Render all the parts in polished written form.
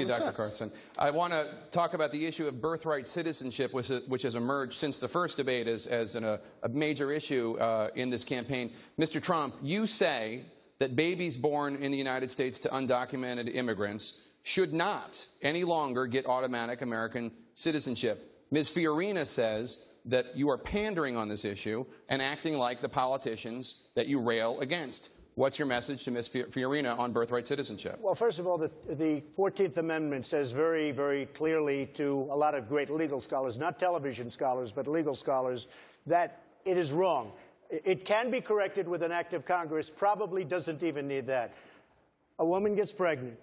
Dr. Carson. I want to talk about the issue of birthright citizenship, which has emerged since the first debate as a major issue in this campaign. Mr. Trump, you say that babies born in the United States to undocumented immigrants should not any longer get automatic American citizenship. Ms. Fiorina says that you are pandering on this issue and acting like the politicians that you rail against. What's your message to Ms. Fiorina on birthright citizenship? Well, first of all, the 14th Amendment says very, very clearly to a lot of great legal scholars, not television scholars, but legal scholars, that it is wrong. It can be corrected with an act of Congress, probably doesn't even need that. A woman gets pregnant.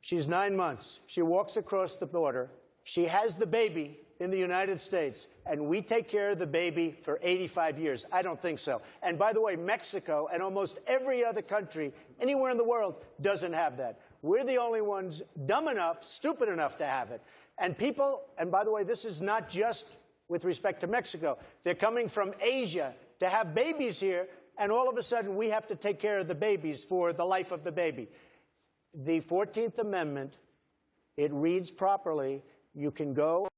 She's 9 months. She walks across the border. She has the baby in the United States, and we take care of the baby for 85 years. I don't think so. And by the way, Mexico and almost every other country anywhere in the world doesn't have that. We're the only ones dumb enough, stupid enough to have it. And people, and by the way, this is not just with respect to Mexico. They're coming from Asia to have babies here, and all of a sudden we have to take care of the babies for the life of the baby. The 14th Amendment, it reads properly. You can go.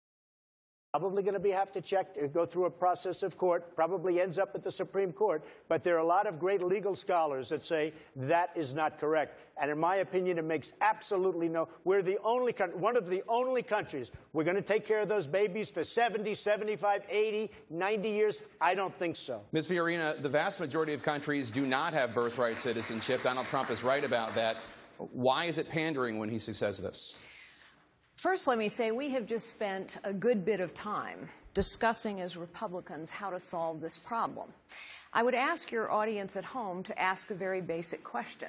Probably going to have to go through a process of court, probably ends up at the Supreme Court, but there are a lot of great legal scholars that say that is not correct. And in my opinion, it makes absolutely no, we're the only, one of the only countries, we're going to take care of those babies for 70, 75, 80, 90 years. I don't think so. Ms. Fiorina, the vast majority of countries do not have birthright citizenship. Donald Trump is right about that. Why is it pandering when he says this? First, let me say we have just spent a good bit of time discussing as Republicans how to solve this problem. I would ask your audience at home to ask a very basic question.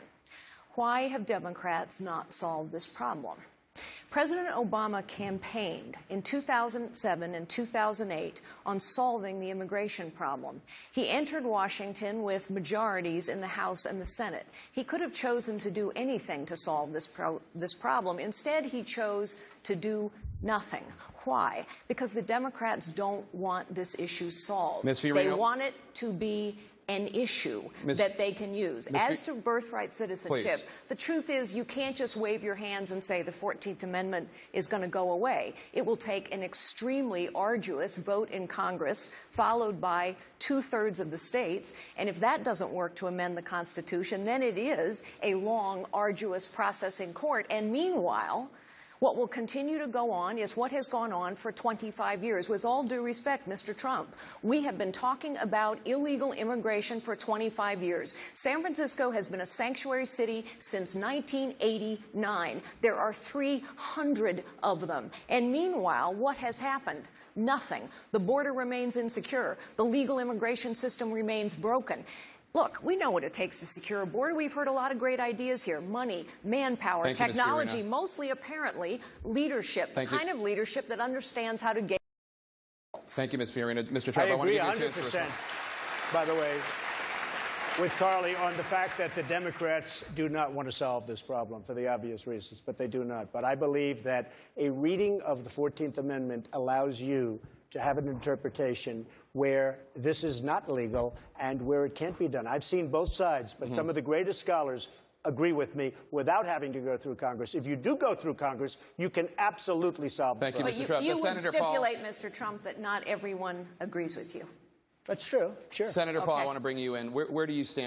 Why have Democrats not solved this problem? President Obama campaigned in 2007 and 2008 on solving the immigration problem. He entered Washington with majorities in the House and the Senate. He could have chosen to do anything to solve this problem. Instead, he chose to do nothing. Why? Because the Democrats don't want this issue solved. Ms. Fiorina, they want it to be an issue that they can use. As to birthright citizenship, the truth is you can't just wave your hands and say the 14th Amendment is going to go away. It will take an extremely arduous vote in Congress, followed by 2/3 of the states. And if that doesn't work to amend the Constitution, then it is a long, arduous process in court. And meanwhile, what will continue to go on is what has gone on for 25 years. With all due respect, Mr. Trump, we have been talking about illegal immigration for 25 years. San Francisco has been a sanctuary city since 1989. There are 300 of them. And meanwhile, what has happened? Nothing. The border remains insecure. The legal immigration system remains broken. Look, we know what it takes to secure a border. We've heard a lot of great ideas here. Money, manpower, technology, mostly apparently leadership, the kind of leadership that understands how to get results. Thank you, Ms. Fiorina. Mr. Trump, I want to give you a chance to respond. By the way, with Carly on the fact that the Democrats do not want to solve this problem for the obvious reasons, but they do not. But I believe that a reading of the 14th Amendment allows you to have an interpretation where this is not legal and where it can't be done. I've seen both sides, but some of the greatest scholars agree with me without having to go through Congress. If you do go through Congress, you can absolutely solve the problem. Thank you, Mr. Trump. You would stipulate, Mr. Trump, that not everyone agrees with you. That's true. Sure. Senator Paul, I want to bring you in. Where do you stand?